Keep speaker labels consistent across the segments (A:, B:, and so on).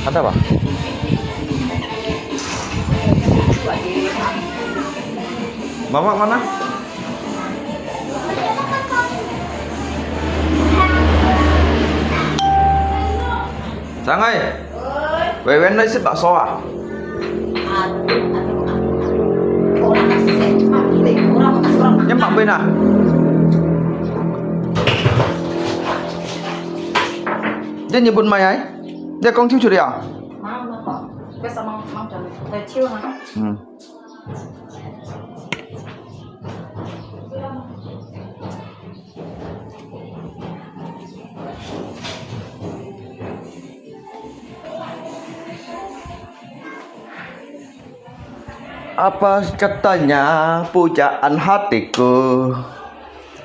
A: Ada Pak? Mama mana? Sang ơi, về bên đây xếp bakso à? Nhắm mặt bên à? Dia nyebut Mai ai? Dia kong chiu dia.
B: Mau. Besok mau jalan. Chiu mah.
A: Apa katanya pujaan hatiku?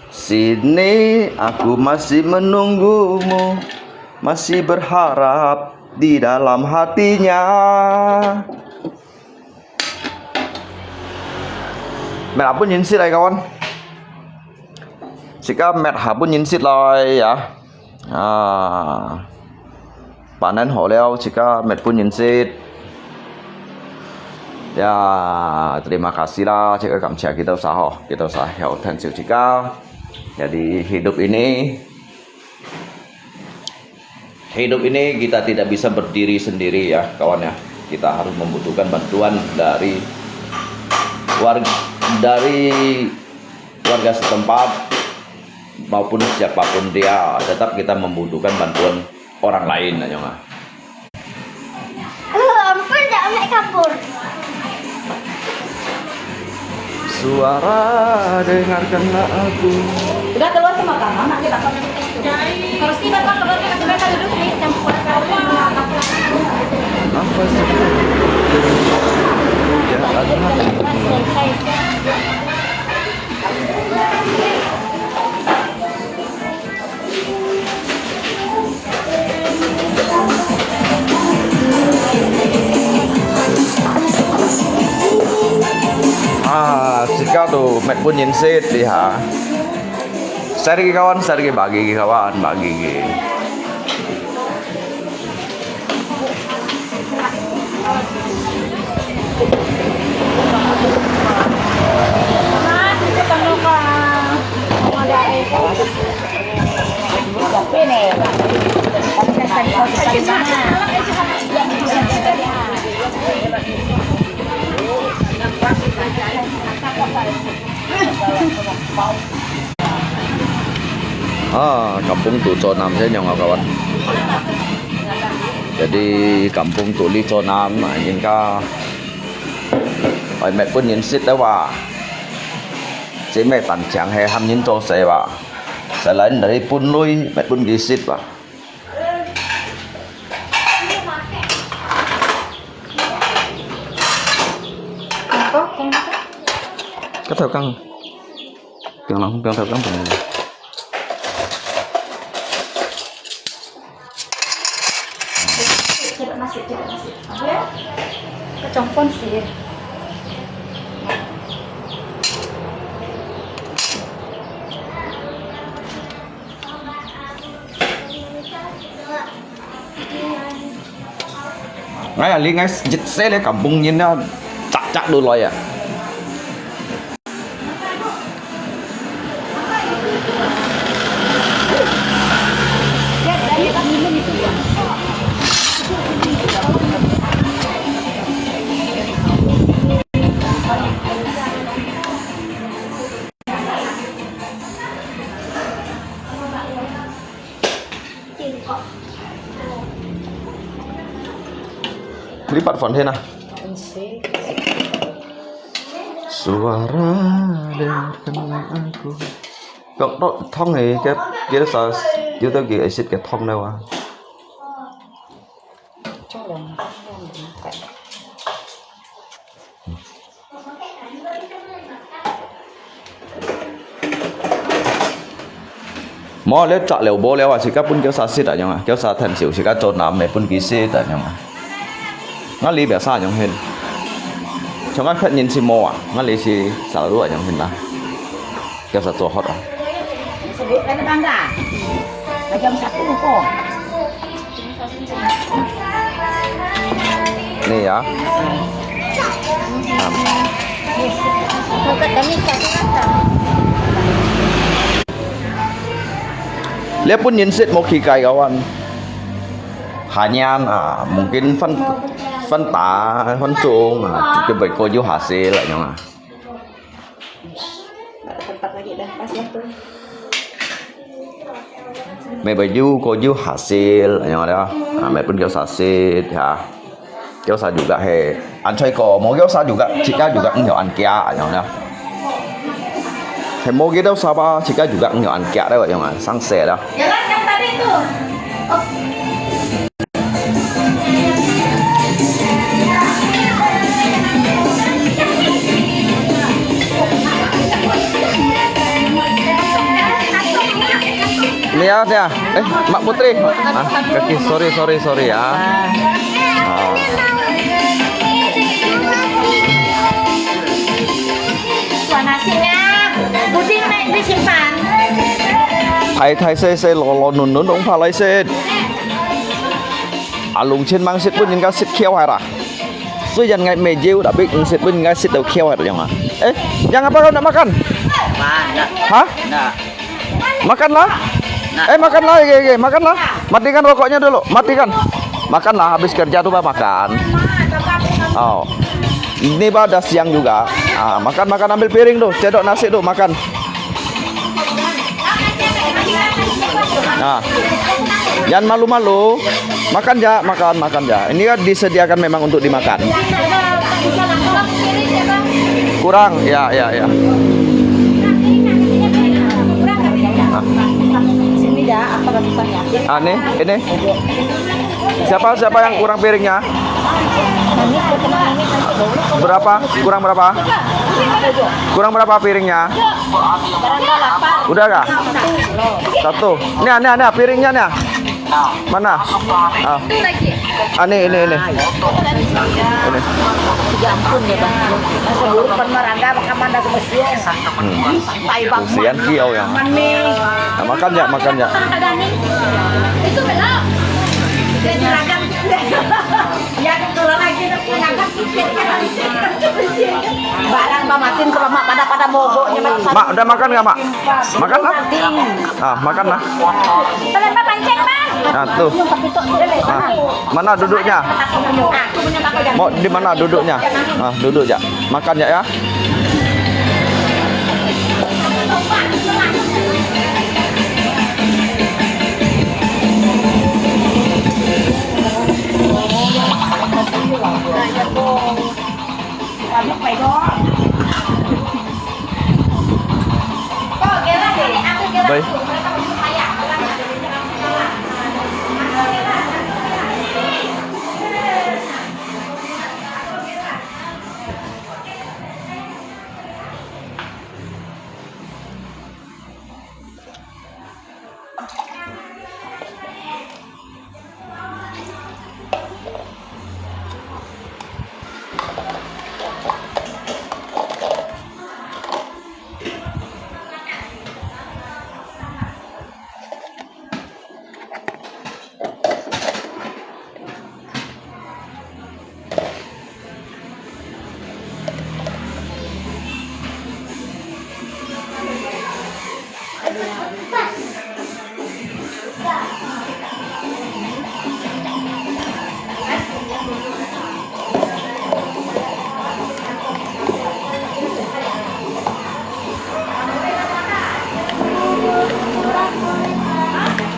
A: Sini aku masih menunggumu, masih berharap di dalam hatinya. Mẹ học nhìn xịt đây kawan. Jika mẹ học nhìn xịt rồi ya. Panen hổ leo jika mẹ pun nhìn xịt. Ya, terima kasih lah jika kamsia kita usaha health and safety. Jadi hidup ini kita tidak bisa berdiri sendiri ya kawan ya. Kita harus membutuhkan bantuan dari warga setempat maupun siapapun dia, tetap kita membutuhkan bantuan orang lain aja nggak.
C: Ampun dah amek kabur.
A: Suara dengarkanlah aku.
B: Udah keluar semua kamar, nak kita pakai itu. Kalau sih bapak keluar kasih mereka duduk nih, campur
A: Apa sih? Ya, ada jika tuh met pun nyensit ya. Share ke kawan, share ke bagi kawan, bagi. Kampung Tuco Nam saya nyong kawan. Jadi kampung Tuli Cho Nam nhìn ca mẹ pun nhìn xịt đó bà. Chỉ mẹ tặng chẳng hay ham nhìn cho xe bà. Sẽ lấy dari pun lui mẹ pun ghi xịt bà. Cái theo căng. Càng nào không càng theo căng thì
B: Kecompon sih.
A: ngay ali ngay dịch xe lên kampung nhìn nó cak dulu ya. Lipat font thế nào. Suara dengarkanlah aku. Cậu đó thông này cái kia sao chưa tới kia exit cái thông đâu à. Mau lihat cak leo boleh wah sikap pun kau sasit aja mah, kau satan siu sikap cot nama pun kisi aja mah. Ngali biasa yang hen. Cuma kan nhìn si mo à, ngali si selalu aja yang hen lah. Kau satu hot ah.
B: Sebut kan bangga. Jam 1 kok.
A: Nih ya.
C: Mau ketemu kata.
A: Lihat pun nyensit mau kikai kawan. Hanya mungkin phân tả phân trùng cái bệnh cô du hasil lại nhau
B: Tempat lagi dah, pas waktu.
A: mày baju cô du hasil nhau đó mày pun hasil ya gyoza juga he ancoy ko mau gyoza juga jika juga enggak ankia nhau đó he mau gitu siapa jika juga enggak ankia đó nhau sang xe đó.
B: Jalan yang tadi tuh.
A: Ini ya, Mak Putri. Kaki, sorry ya.
C: Wah nasinya, puding naik disimpan.
A: Thầy xe lo nún ông pha lấy xe. Lùng trên mang xịt bên những cái xịt khéo hay là. Suy dần ngày mẹ diêu đã biết xịt bên những cái xịt đầu khéo hay là jangan apa kau nak makan? Hah? Makanlah. Makanlah, makanlah. Matikan rokoknya dulu, matikan. Makanlah, habis kerja tuh makan. Oh, ini pada siang juga. Makan ambil piring tuh, cedok nasi tuh makan. Nah, jangan malu-malu. Makan ya. Ini kan disediakan memang untuk dimakan. Kurang, ya.
B: Sini dah, apa susahnya?
A: Ini. Siapa yang kurang piringnya? Berapa? Kurang berapa? Kurang berapa piringnya? Udah kah? Satu. Nih piringnya nih. Mana? Ini.
B: Ya ampun ya bang. Sebelum pemerangga makan manda semestinya. Santai bang.
A: Sian kiau ya. Makan ya.
B: Itu belum. Seragam. Ya kalau lagi seragam barang mamatin kalau mak pada mogoknya
A: Mak udah makan nggak mak? Makan lah. Makan lah.
B: Ternyata pancing bang.
A: Nah tuh. Mana duduknya? Mau di mana duduknya? Duduk ya. Makan ya. Baik.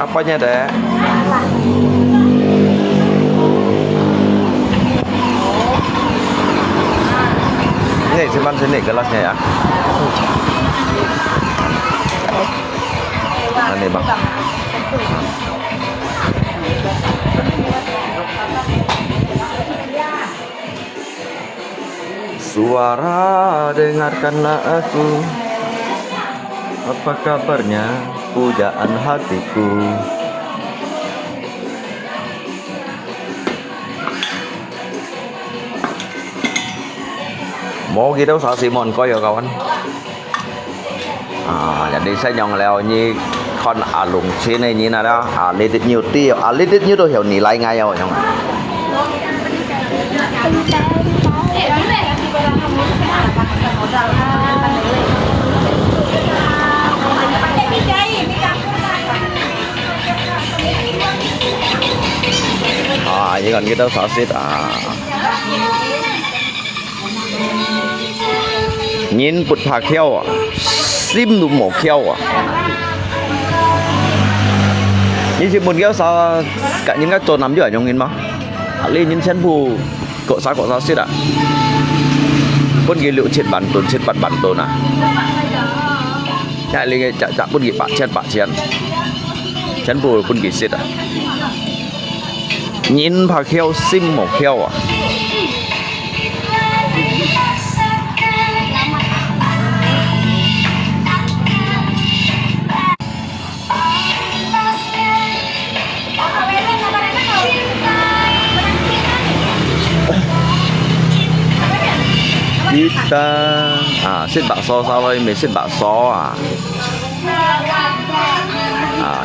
A: Apanya, Dek? Nih, simpan sini gelasnya ya. Nah, nih, Bang. Suara dengarkanlah aku, apa kabarnya pujaan hatiku. Mau gitu sao Simon có ya kawan. Jadi saya nyong leo như con lùng trên này như nào đó, lấy được nhiều tiêu, lấy được nhiều đồ hiểu nỉ lại ngay rồi nhong. Chỉ còn cái đó sausage nhìn bột phà kheo sim đủ mổ kheo như chỉ muốn kéo sao cả những cái trộn nắm ở trong nhìn mà lên những chân phù cọ sausage pun cái liệu chết bản tồn chạy lên chả pun cái bạc chen chân phù pun cái xịt nhìn phà kheo sim mổ kheo kita xin bạc so sao đây mình xin bạc so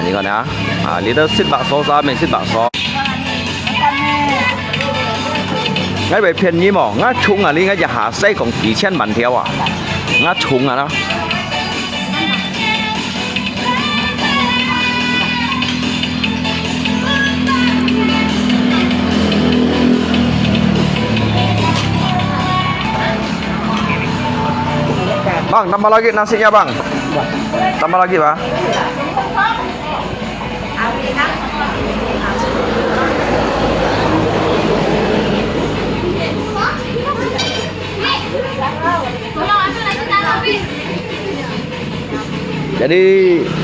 A: như con nhá lý đó xin bạc so sao mình xin bạc so ngay về phiền như mỏ ngã chung lý ngay giờ hạ xây còn幾千萬條ngã chung đó Bang, tambah lagi nasinya bang. Tambah lagi bang. Jadi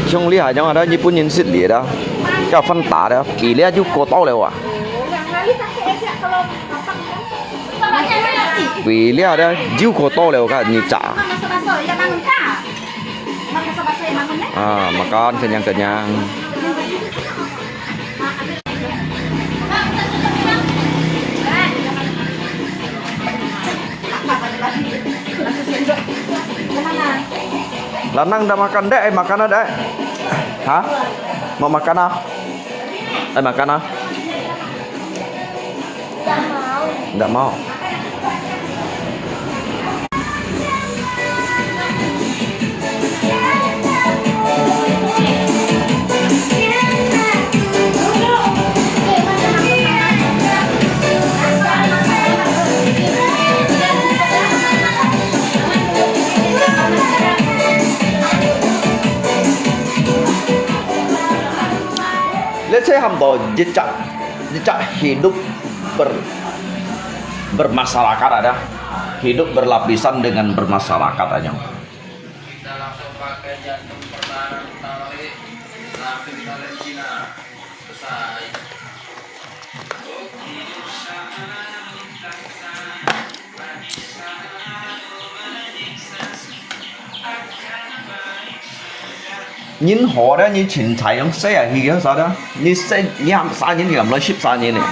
A: trong lihat yang ada Jepun yang sit dia dah, kau fanta dah, pilih aja kau tahu lewat. Pilih ada jiu kau tahu lewat kan ni cak. Makan kenyang-kenyang. Lanang dah makan dek, makan dek. Hah? Mau makan ah? Makan ah? Tidak mau. Saya hamdo jejak hidup bermasyarakat ada, hidup berlapisan dengan bermasyarakat aja. Nhìn họ đó như trình thái ông xe thì cái sao đó như xe như ham xa nhìn cầm lấy ship xa nhìn này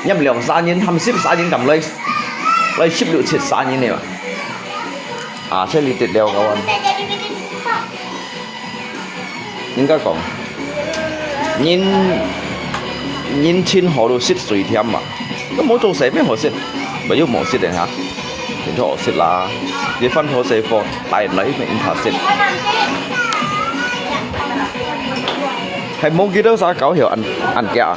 A: nhầm lượng xa nhìn ham ship xa nhìn cầm lấy ship được chết xa nhìn này mà xe lì tiệt đeo các bạn những cái còn nhìn trên họ đồ ship suy thêm mà nó mỗi chỗ xe biết họ ship bởi vì mỗi ship này hả thì họ ship là đi phân họ ship for tại lấy mình thả ship hay mong kita sao kau hiểu ăn kẹo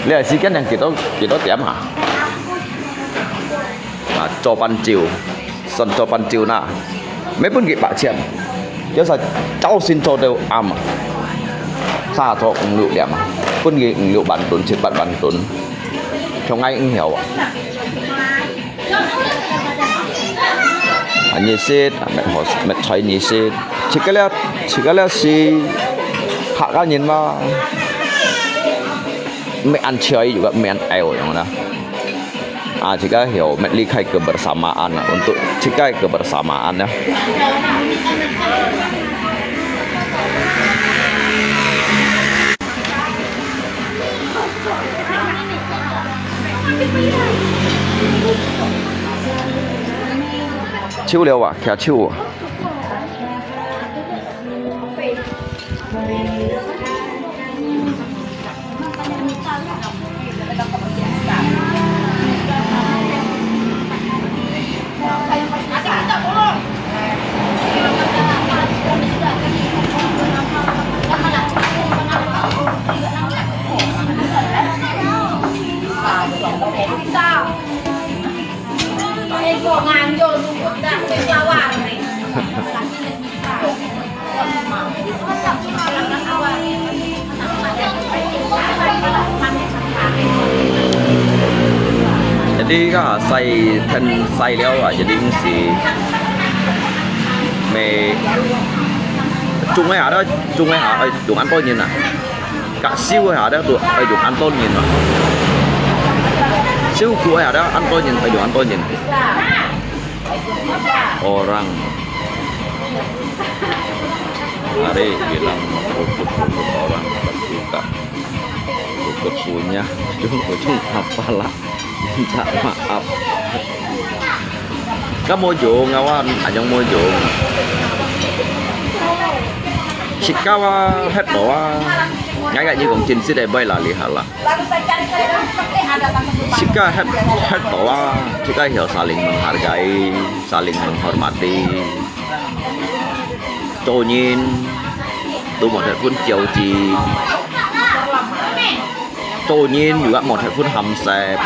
A: đây là xí cái này kita tiệm hả cho ban chiều sân cho ban chiều na mấy bốn cái bạc钱chứ sao cháu xin cho đều am xa cho cũng liệu đẹp bốn cái liệu bản tốn chết bản tốn trong ngay cũng hiểu như thế mẹ thấy như thế chỉ cái là si hạ cái nhìn mà mẹ ăn chơi juga mẹ ăn eo yang mana jika hiểu mẹ likai kebersamaan untuk jika kebersamaan ya chiêu liều kẻ chiêu
C: Sao? Em của ngàn vô luôn đã phải qua hoàng này.
A: Jadi kan saya lihat lah jadi si me chung ấy đó dùng ăn tôi nhìn à cả siêu ấy đó tụi dùng ăn tôi nhìn mà siêu của ấy đó ăn tôi nhìn dùng ăn tôi nhìn orang hari bilang ukut orang suka ukut punya ujung apalah minta maaf các môi trường ngawan yang môi trường Shikawa hết bỏ ngay cả như còn trình sẽ để bay là lihat lah Shika hết bỏ Shika hiểu saling menghargai saling menghormati tô nhìn tu một hệ phun chiều trì tô nhìn juga một hệ phun hầm xẹp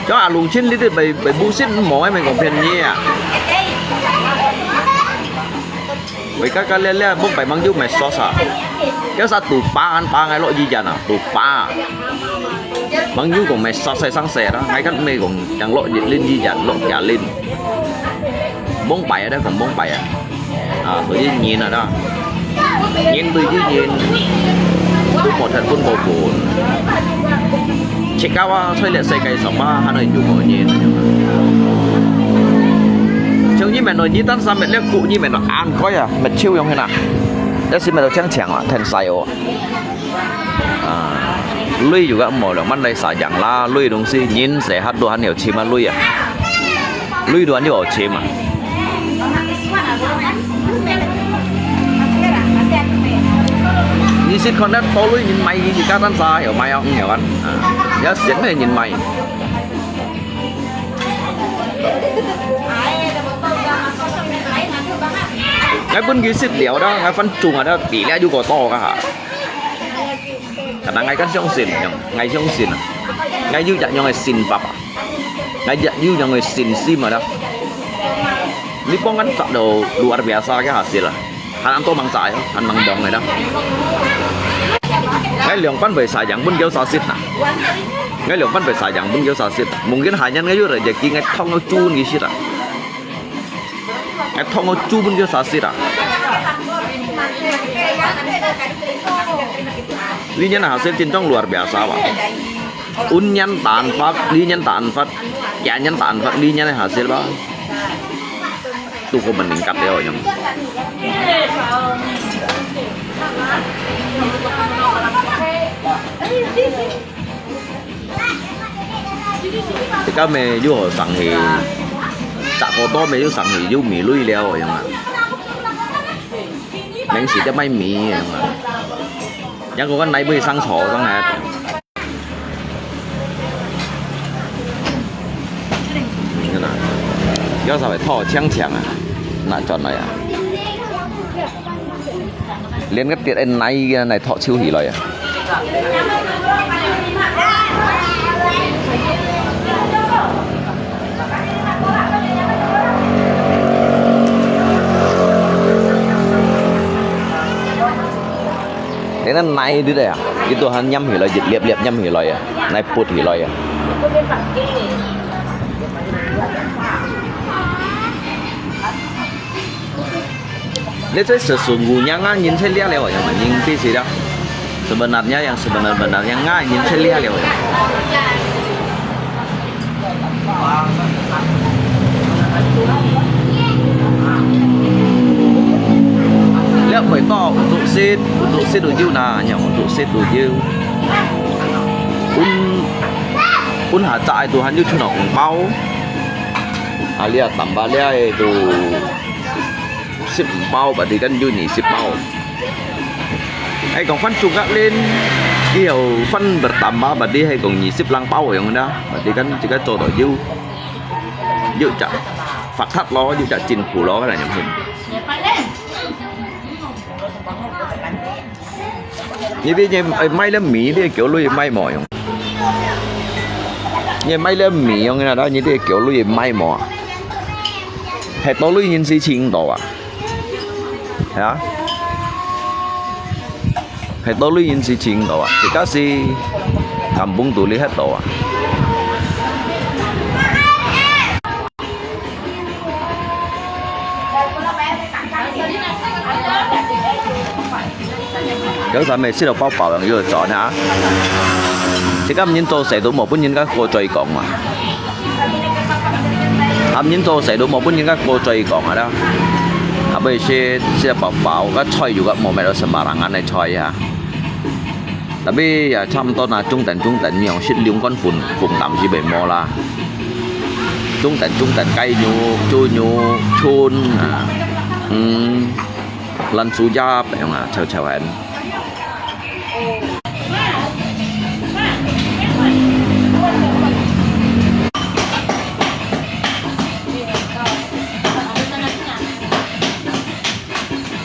A: cho à luồng chín lý thì bị bullshit mỗi mình còn phiền nhỉ à vậy các cái lẽ bốc phải mang giúp mày so sả cái sao tụ pa ngay loại gì vậy nào tụ pa mang giúp của mày so sánh sang sẻ đó ngay các mày còn chẳng loại gì lên gì vậy loại cả lên bông bảy ở đây còn bông bảy à tự nhiên nhìn rồi đó nhìn từ dưới nhìn tu một thành quân bầu buồn chỉ cao thôi lệ xây cây sống ba hai nơi dùng ngồi nhìn chứ như mày nói như tan sao mày lấy cụ như mày nói ăn coi à mày chiêu không thế nào đó xin mày đâu chẳng chẳng à thành sai ô lui juga mau dong mana saya jangan lah lui dong sih nhìn sehat doan nhiều chim mà lui à lui doan nhiều chim mà như xin con đất to lui nhìn mày gì các tan xa hiểu mày không hiểu anh nhớ diễn này nhìn mày cái bên kia xịt đéo đó cái phân trùng ở đó tỷ lệ juga to cả hả karena ngay kan siang sin ngay siang sin ngay như dạng như ngay sin papa ngay dạng như yang ngay sin sim mà đó ini pun kan tak do luar biasa cái hasil lah han to mang sai han mang dong này đó ngay lượng pan về xài dạng bên kéo xà xịt nè ngay lượng pan về xài dạng bên kéo xà xịt mungkin hanya ngay juga rezeki ngay thong nó chun gitu lah ngay thong nó chun bên kéo xà xịt à lý nhân hasil cinta luar biasa pak unyan tanpa lý nhân tanpa ya nhân tanpa lý nhân này hasil pak tuh kok meningkat ya orang jika me juga sangi tak kotor me juga sangi juga mì lui leo orang ah mình chỉ cho mấy mì mà nhưng có cái này bây sang sổ trong này cái này do sao phải thò chăng chăng à nãy chọn này à liên cái tiện anh này thọ siêu hỉ lời à thế nên này đi đây à cáiตัวhắn nhâm hỉ lời dịch liệp nhâm hỉ lời à này put hỉ lời à Ini sesungguhnya ngajin saya lihat lewat yang nyingti sih dah. Sebenarnya yang sebenarnya ngajin saya lihat lewat. Lihat bởi to untuk sit ujiu nah yang untuk sit ujiu. Un hacai Tuhan itu cuma bao. Lihat tambah lihat itu 10 bao berarti kan Juni 10 bao. Còn phân trùng các lên kiểu phân bertambah berarti hay còn 20 lang bao yang dah. Berarti kan jika contoh yu cak fakhat lo yu cak cin pulo kan yang hin. như thế may lên mì thì kiểu lui may mỏi không như may lên mì không nghe đó như thế kiểu lui may mỏi hết tôi lui nhìn gì chính đồ à hả hết tôi lui nhìn gì chính đồ à thì các gì cầm bung tủ lý hết đồ à cái sao mày xin được bao bảo bằng yêu chọn hả chỉ các nhân tố sẽ đủ một bốn nhân các cô chơi cộng mà nhân tố sẽ đủ một bốn nhân các cô chơi cộng ở đó bây giờ sẽ bảo các chơi juga mau mày sembarangan này chơi ya tapi ya chăm to là trung tận nhiều xích liung con phun tạm chỉ bể mò là trung tận cây nhu chun lần số gia phải không à chào anh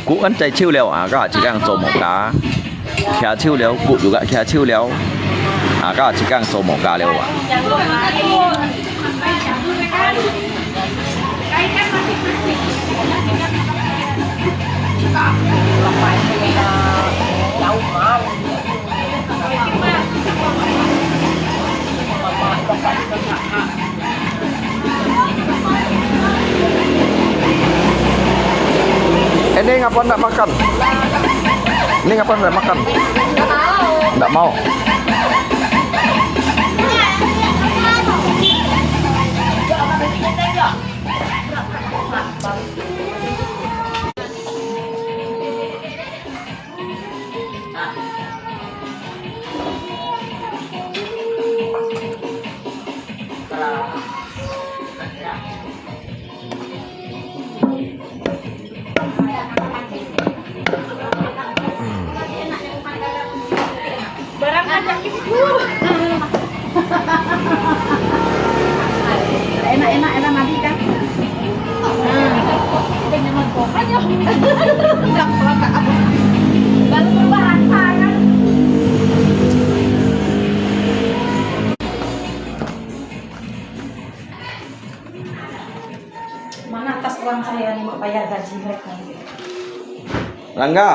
A: cú ăn chay chiêu leo à các bạn chỉ đang做một cá kia chiêu leo cú juga kia chiêu leo à các bạn chỉ đang做một cá leo à Ini ngapa nggak makan? Ini ngapa nggak makan? Nggak mau.
B: Enak mandi kan? Dengan mengkokanya. Enggak apa. Baru berbahasa kan? Mana atas uang saya nih bayar gaji mereka?
A: Rangga,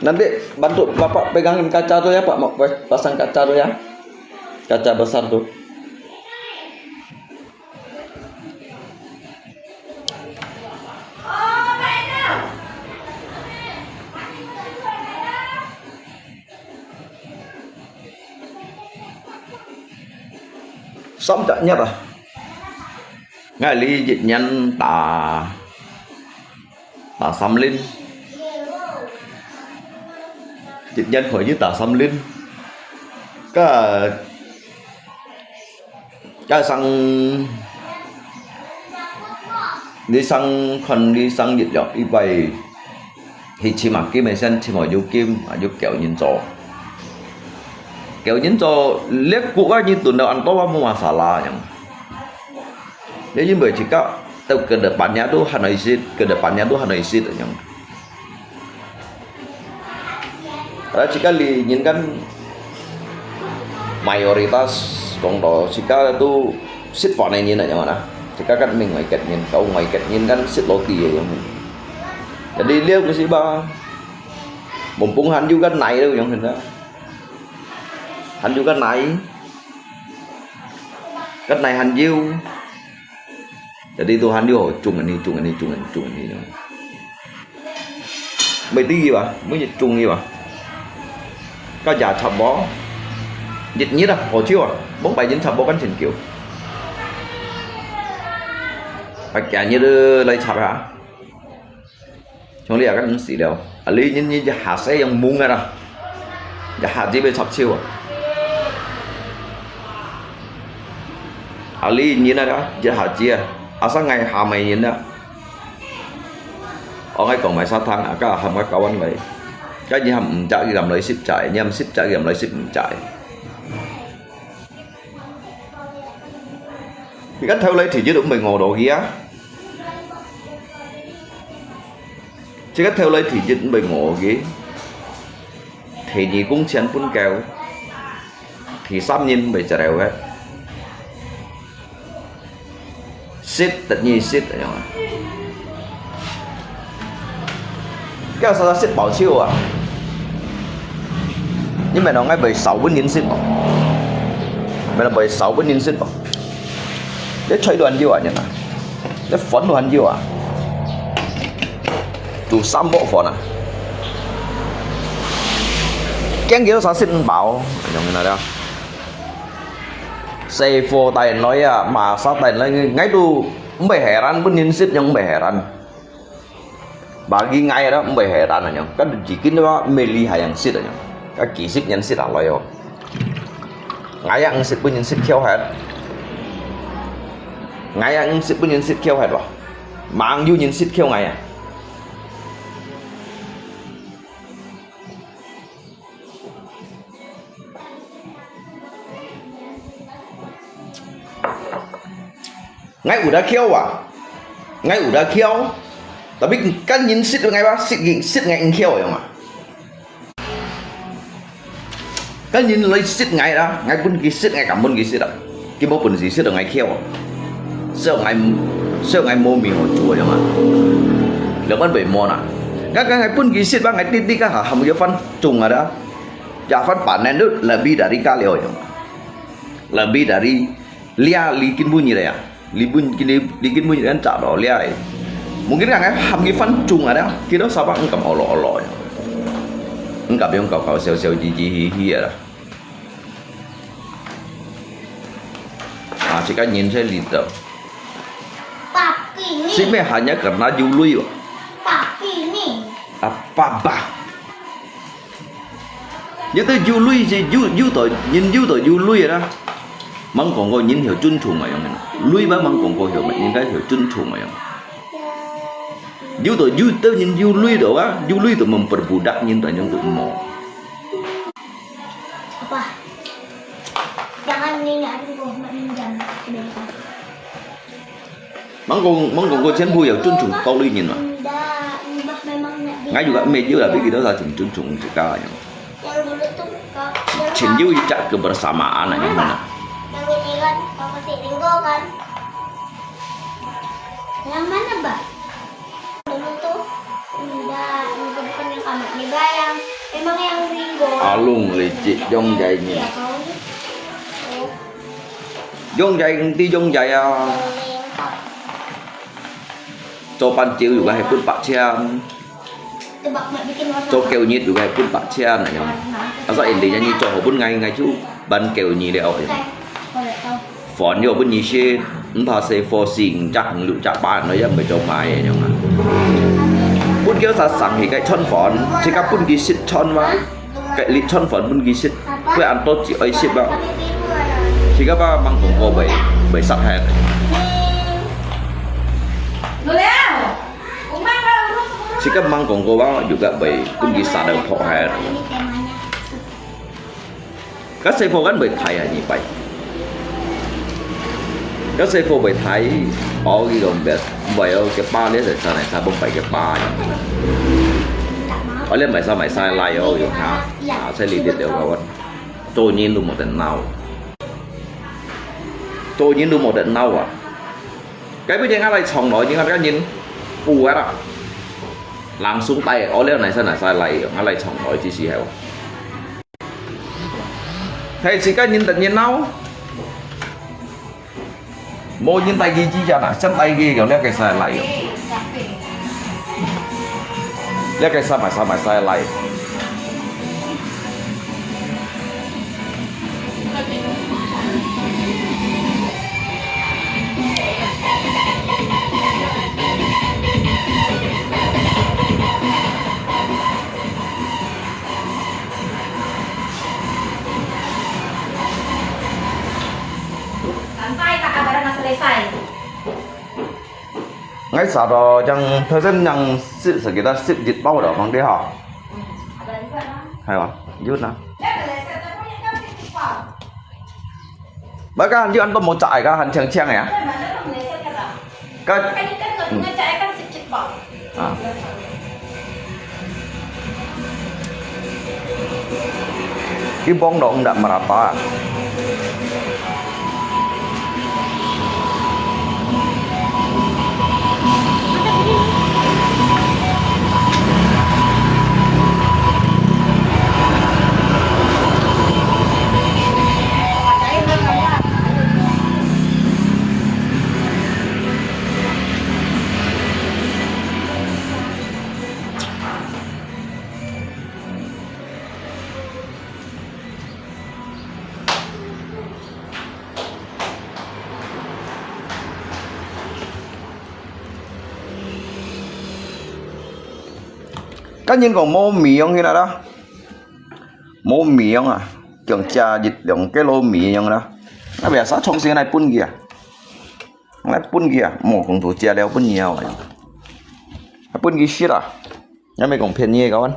A: nanti bantu bapak pegangin kaca tuh ya pak, mau pasang kaca tuh ya, kaca besar tuh. Xong chậm nhất à ngài lý dịch nhân tà xăm linh dịch nhân khỏi như tà xăm linh cái sang đi sang phần đi sang dịch dọc đi vậy thì chỉ mặc kim mình xem chỉ mọi du kim ở du kẹo nhìn trò kéo nhìn cho liếc cụ các như tuần đầu ăn to mà xả la nhỉ nếu như bởi chỉ có tao cần được bán nhà tu Hà Nội xịt cần được bán nhà tu Hà Nội xịt nhỉ đó chỉ có li nhìn kan mayoritas trong đó chỉ có tu xịt vỏ này như này nhỉ mà chỉ có kan mình ngoài kẹt nhìn cậu ngoài kẹt nhìn kan xịt lô tì vậy jadi liếc cái gì ba mumpung han juga naik đâu yang hendak hành vô cái này hành diêu để đi tôi hành vô trùng anh đi mày tí gì bà mới dịch trùng gì bà có già chập bó dịch nhất à hồi chiếu à 4 7 dính chập bó cánh trình kiểu phải cả như lấy chập hả trong đây là các sĩ đều ở lý như hạ xe yang muông ra giờ hạ gì về chập chiêu à Ali như này đó, giờ hạt chia, sáng ngày hạ mày như đó, ở cái còn mày sao thang, à cái hầm cái cầu anh vậy, cái gì hầm chạy gầm lấy ship chạy, nhầm ship chạy gầm lấy ship chạy, thì cách theo lấy thì chứ đúng mình ngồi đồ ghé, chứ cách theo lấy thì chứ đúng mình ngồi ghé, thì gì cũng chén bún kèo thì sắp nhìn bị chả đều hết xít tất nhiên xít rồi nhá cái sao ra xít bảo chiêu à nhưng mà nó ngay bởi 6 bún nhìn xít bảo mày là bởi 6 bún nhìn xít bảo để chơi đoàn chiêu à nhá để phấn đoàn chiêu à chủ 3 bộ phấn à cái kiểu sao xin bảo giống như này đó xe phô tay nói à mà sao tay nói ngay tu bề heran pun ninsit yang bề heran bagi ngay đó bề heran aja kan jikin đó meli hayang sit aja các kỹ sit nhân sit là yo ngay yang sit pun nhân sit khéo hết ngay yang sit pun nhân sit khéo hết rồi mang du nhân sit khéo ngay à ngay udah kêu à ngay udah kêu tapi kan nhìn sit ngay ba sit ngay kêu ya mà kan nhìn lấy sit ngay đó ngay pun ki sit ngay cảm pun ki sit đó ki mau pun gì sit ngay kêu sợ ngay mua mì hồ chua ya mà nếu bạn bị mua nè các ngay pun ki sit ba ngay tít các hàm cái phân trùng ở đó ya phân bản này itu lebih dari kali ya lebih dari likin bunyi ya likin bunyi kan cak đó liai mungkin kan ham cái phân trùng ở đó khi đó sao bác cầm olo cầm yang kau xèo ji hi ở đó chỉ cần nhìn thấy lít đâu sih me hanya karena jului apa như tới jului gì ju tội nhìn ju tội jului đó mang còn có nhìn hiểu chân trùng mà giống như lui bá mang còn có hiểu mà nhìn cái hiểu chân trùng mà giống du tới nhìn du lui đó á du lui tụi mình perbudak nhìn tụi những tụi mò
C: apa jangan ngingetin gua minjam
A: mang còn có chén vui hiểu chân trùng câu đi nhìn mà ngay juga meja tapi kita saja chân trùng juga ya
C: yang dulu tuh
A: chân du cak kebersamaan aja mana
C: yang ini kan Papa Ringo kan yang mana Mbak dulu tuh enggak bukan yang kamar nih bayang emang yang Ringo
A: alung licik dong jainya
C: ya kau
A: dong jai cho pancil juga pun Pak Cian
C: tebak Mbak bikin warna
A: cho keo nyit juga pun Pak Cian aja asal intinya nyi cho pun ngay chú ban keo nyi leo phòn vô bên nhị xe ta sẽ phò xỉn chắc lụt chắc bạn nói rằng phải trồng mai vậy mà bún kéo sa sẵn thì cái chọn phòn chỉ các bún ghi xịt chọn mà cái lịch chọn phòn bún ghi xịt với ăn tốt chỉ ấy xịt bao chỉ các ba mang cùng cô bảy sắt hạt chỉ các mang cùng cô bao juga bảy bún ghi sắt đều thọ hạt các xe phò gắn bảy thầy là gì vậy các xe phô bị thấy ở cái đồng biệt vậy ở cái ba đấy rồi sau này sao bông phải cái ba ở lên mày sai lại ở rồi hả sẽ liên tiếp đều rồi tôi nhìn luôn một trận nào à cái bây giờ ngay lại chồng nói nhưng mà các nhìn phù á làm xuống tay ở lên này sai lại ngay lại chồng nói chỉ xì heo thầy chỉ các nhìn tự nhiên nào môi nhìn tay ghi chi cho nè chân tay ghi kiểu lấy cái sai lại lấy cái sao mà sai lại ngay sau đó chẳng thời gian nhằng sự sự kita sự dịch bao đó bằng đi học hay không rút nào bác các anh chứ ăn có một trại các anh chàng chàng này á các Ibong dong tidak merata. Các nhân còn mô miệng như nào đó, mô miệng à, kiểu trà dịch lượng cái lô miệng đó, nó bây giờ trong xe này pun kìa, này pun kìa, mổ cùng thủ trà đeo pun nhiều vậy, pun kìa shit à, nhà mình còn phiền nhiều các bạn,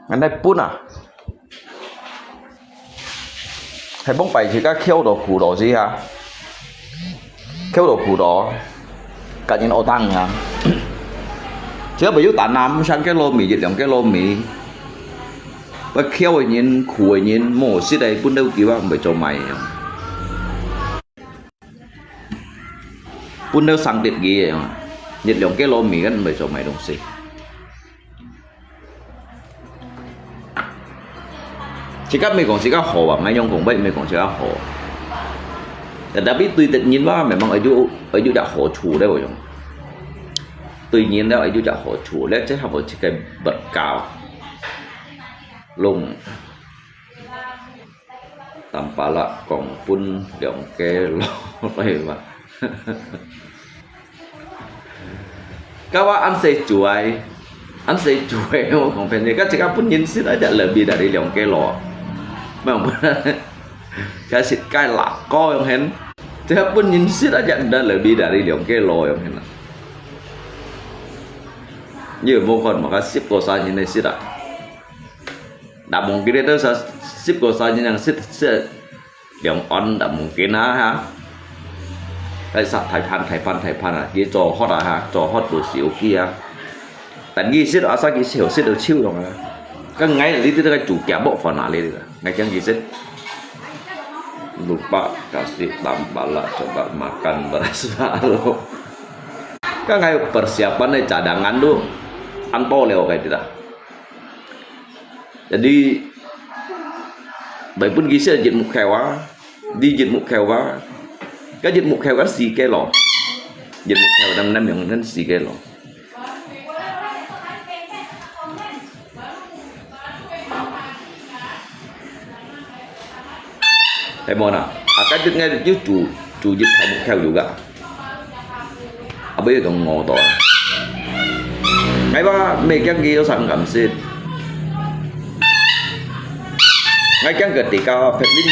A: cái này pun à, hay bông bảy thì các khiêu đồ củ đồ gì hả, khiêu đồ củ đồ, cả những ô tăng hả. Chứ bây giờ ta nằm sang cái lô mì dịch lượng cái lô mì và khéo ấy nhìn khủ ấy nhìn mổ xí đây cũng đâu kì bác bởi cho mày cũng đâu sang tiết ghi ấy dịch lượng cái lô mì gần bởi cho mày đồng xí chỉ các mày còn chỉ các hồ à mấy nhóm cũng vậy mày còn chỉ các hồ đã biết tùy tự nhiên bác mày mong ở chỗ đã hồ chủ đây rồi tuy nhiên đó ở chỗ chợ hồ chủ lên chứ không phải chỉ cái bật cao lùng tầm pa là còn pun động cái lò vậy mà các bạn ăn xay chuối không phải gì các chị các pun nhìn xí đã lời bị đã đi động cái lò mà không cái xịt cái lạ coi không hén chứ các pun nhìn xí đã lời bị đã đi động cái lò không hén như một phần mà các ship của saya như này ship đã mungkin itu ship của saya yang ship yang on đã mungkin ha cái sạc Thái Pan à cái trò hot à trò hot đồ xỉu kia tại vì ship ở sao cái xỉu ship được chiêu rồi các ngay là đi tới cái chủ kéo bộ phận nào lên được ngay cái gì ship lupa kasih tambah lah coba makan beras baru kan kayak persiapan nih cadangan tuh anto leo kayak tidak jadi bởi pun ghi sẽ dịch mục khèo á đi dịch mục khèo á cái dịch mục khèo á xì kê lò dịch mục khèo năm miệng nên xì kê lò thầy mòn à cái thứ nghe được chủ dịch thầy mục khèo juga bây giờ còn ngộ tội ngay ba mấy cái kia nó sang cảm xin ngay cái ketika Fedlin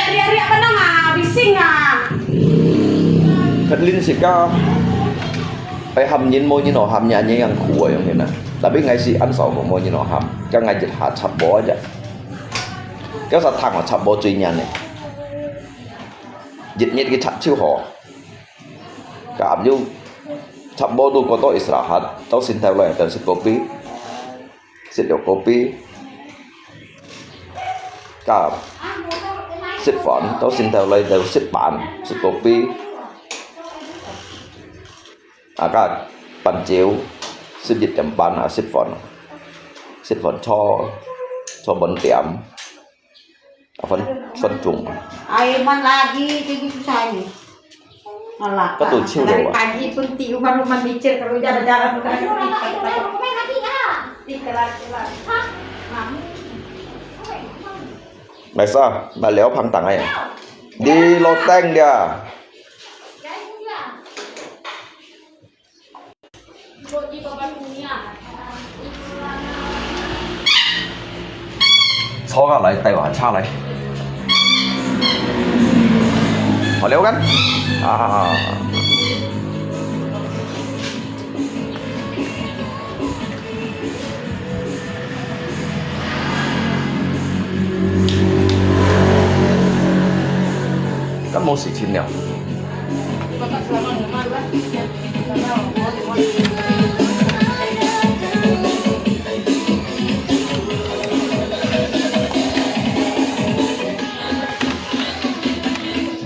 B: riak menang bising
A: Fedlin sih kau ham nhìn môi như nó ham nhà như ăn khua yang ini tapi ngay si ăn sầu của môi như nó ham cái ngay dịch hạt chập bó aja cái sao thằng mà chập bó truy nhà này dịch nhiệt cái chập chiêu họ cảm như chập bó tu có tôi istirahat tao xin theo lời tao xin kopi cả xịt phỏn tao xin theo lời tao xịt bàn xịt kopi cả bàn chiếu xịt dịch chấm bàn xịt phỏn cho bẩn tiệm phân trùng
B: ai man lagi kayak gitu saya nih malah
A: betul chill
B: dari
A: loh
B: pagi pun tiup baru mandi mikir kalau jalan-jalan bukan
A: này sao bà léo phăng tặng này đi lô tanh kìa số cả lại tay quả sao lại họ léo gắn các môn sĩ chín nào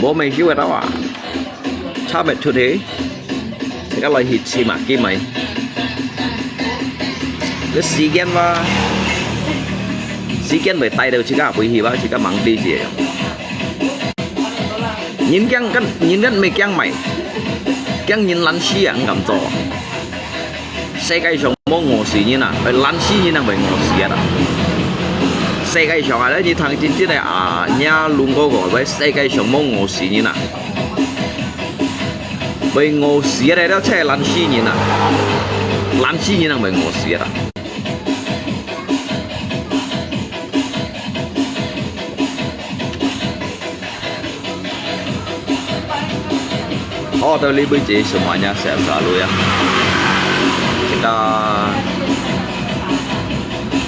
A: bố mày kêu đâu à cha mẹ chưa thế thì các loại hít xì mà kim mày cái xì gen và xì gen về tay đâu chỉ cả buổi hì vào chỉ cả mắng đi gì nhìn cái mày keng mày keng nhìn lăn xì à cầm to世界上冇餓死人啊，係懶死人啊，咪餓死啊！世界上係咧，你睇真係啊，人亂嗰個，喂，世界上冇餓死人啊，咪餓死咧，都真係懶死人啊，懶死人啊，咪餓死啊！好，到呢杯嘢什麼呀？成啥路呀？kita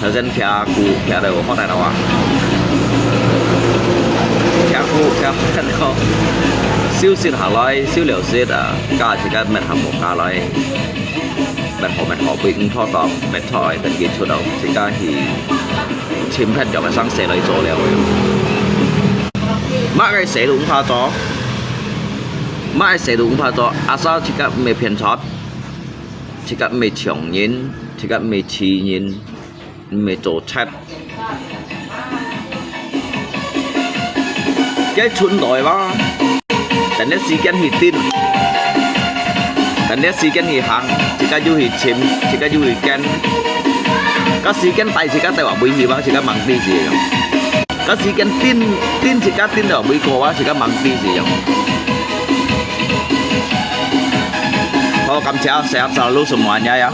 A: thời gian pia cụ pia đều có này đâu à pia cụ pia đâu siêu xịt hà loi siêu liều xịt à cả chỉ cái mệt hầm một cả loi mệt họ bị thọ tọt mệt thỏi tận kia chỗ đầu chỉ cái thì chim hết cho mà sáng sẽ lấy chỗ liều má cái sẽ đúng pha chó má cái sẽ đúng pha chó à sao chỉ cái mệt phiền chót chỉ cả mấy chồng nhìn, chỉ cả mấy chi nhìn, mấy tổ chat, cái chuẩn đòi ba,แต่เนี่ยสีกันหีตินแต่เนี่ยสีกันหีหางchỉ cả duหีchim, chỉ cả duหีกันก็สีกันไตchỉ cảแต่ว่าบุยหีบ้างchỉ cảมังตีสิก็สีกันตินchỉ cảตินแต่ว่าบุยโกว่าchỉ cảมังตีสิ好，感謝，謝謝老師們呀。